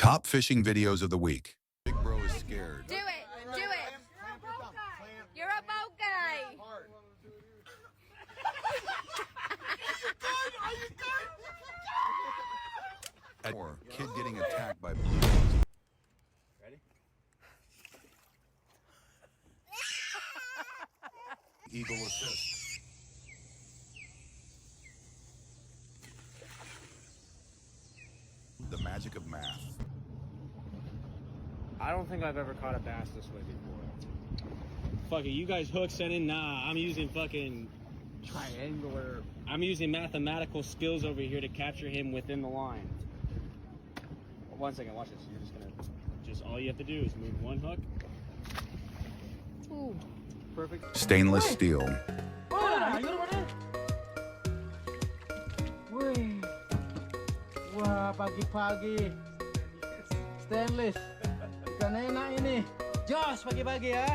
Top fishing videos of the week. Big bro is scared. Do it. Do it. You're a boat guy. Or kid getting attacked by blue. Ready? Eagle assist. The magic of math. I don't think I've ever caught a bass this way before. Fuck it, you guys hook setting? Nah, I'm using fucking triangular. I'm using mathematical skills over here to capture him within the line. One second, watch this. You're just all you have to do is move one hook. Ooh, perfect. Stainless steel. Wih, wah pagi-pagi stainless, ikan enak ini. Jos pagi-pagi ya.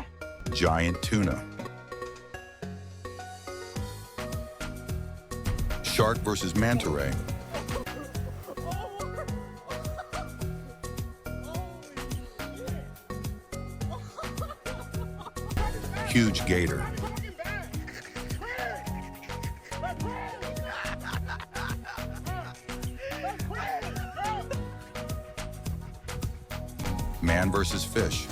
Giant tuna. Shark versus manta ray. Huge gator. Man versus fish.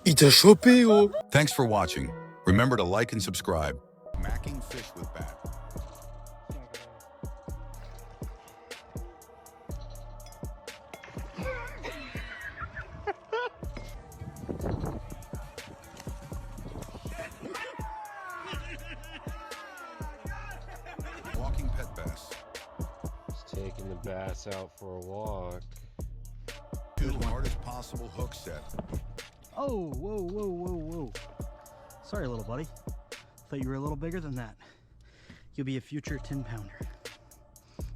Il t'a chopé, oh! Thanks for watching. Remember to like and subscribe. Macking fish with bat. Walking pet bass. Just taking the bass out for a walk. Do the hardest possible hook set. Oh, whoa, whoa, whoa, whoa. Sorry, little buddy. Thought you were a little bigger than that. You'll be a future 10-pounder.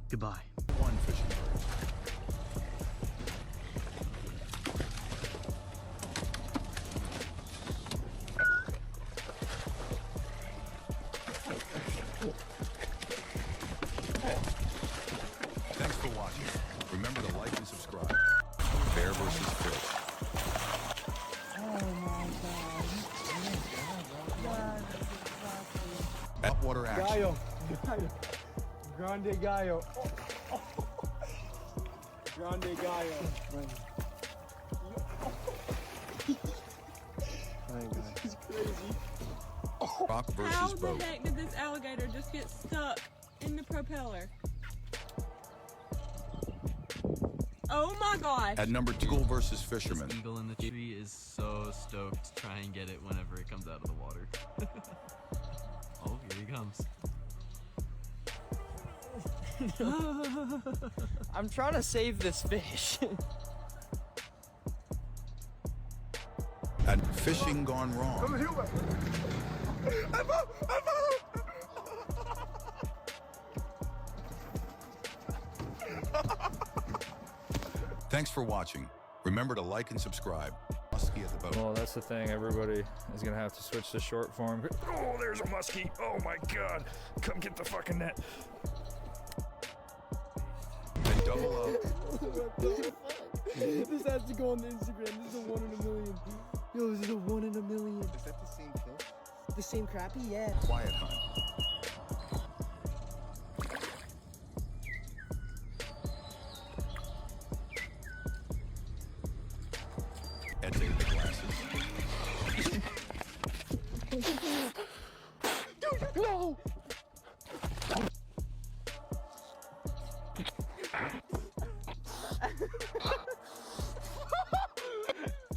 Goodbye. One fishing bird. Thanks for watching. Remember to like and subscribe. Bear versus fish. Upwater action. Gallo. Grande gallo. Grande gallo. This is crazy. Rock How versus the boat. heck did this alligator just get stuck in the propeller? Oh my gosh! At number 2, eagle versus fisherman. This eagle in the tree is so stoked to try and get it whenever it comes out of the water. Oh, here he comes. I'm trying to save this fish. At fishing gone wrong. Thanks for watching. Remember to like and subscribe. Muskie at the boat. Well, that's the thing. Everybody is gonna have to switch to short form. Oh, there's a muskie. Oh my god. Come get the fucking net. And double up. This has to go on the Instagram. This is a 1 in a million. Yo, this is a 1 in a million. Is that the same kill? The same crappie? Yeah. Quiet hunt. Ed take the glasses. No!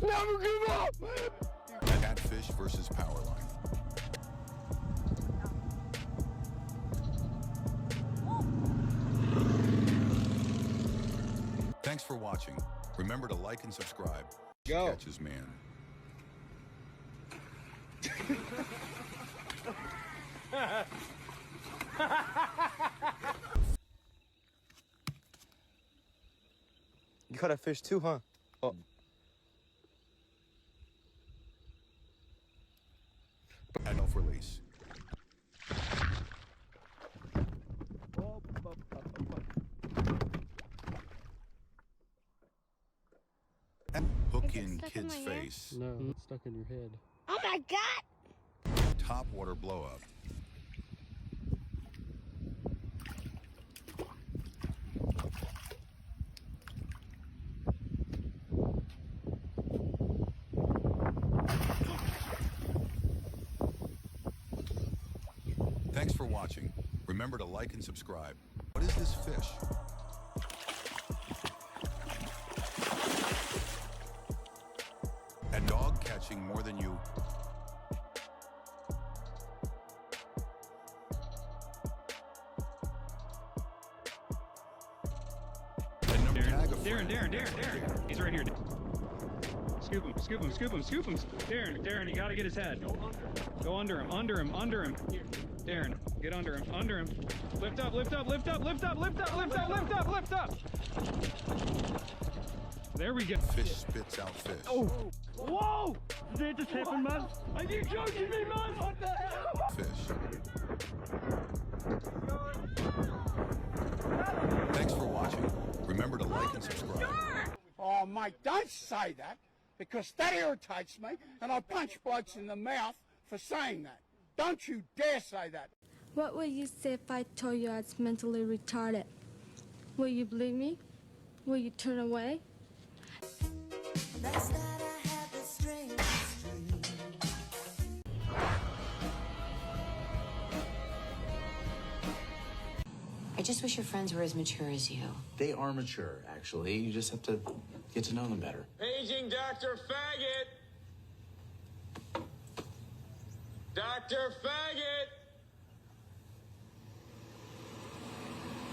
Never give up! Catfish versus Powerline. Thanks for watching. Remember to like and subscribe. Go. Catches man. You caught a fish too, huh? Oh. Enough release. hook Is it in stuck in kid's my hair? face. No, it's stuck in your head. Oh my god! Top water blow up. Thanks for watching. Remember to like and subscribe. What is this fish? A dog catching more than you. Darren. He's right here. Scoop him. Darren, you gotta get his head. Go under him. Darren, get under him. Lift up. There we go. Fish spits out fish. Oh! Whoa! Did it just happen, man? Are you joking me, man? What the hell? Fish. Thanks for watching. Remember to like and subscribe. Oh, Mike, don't say that, because that irritates me, and I punch blokes in the mouth for saying that. Don't you dare say that. What would you say if I told you I was mentally retarded? Will you believe me? Will you turn away? I just wish your friends were as mature as you. They are mature, actually. You just have to get to know them better. Paging Dr. Faggot! Dr. Faggot!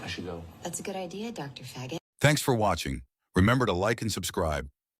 I should go. That's a good idea, Dr. Faggot. Thanks for watching. Remember to like and subscribe.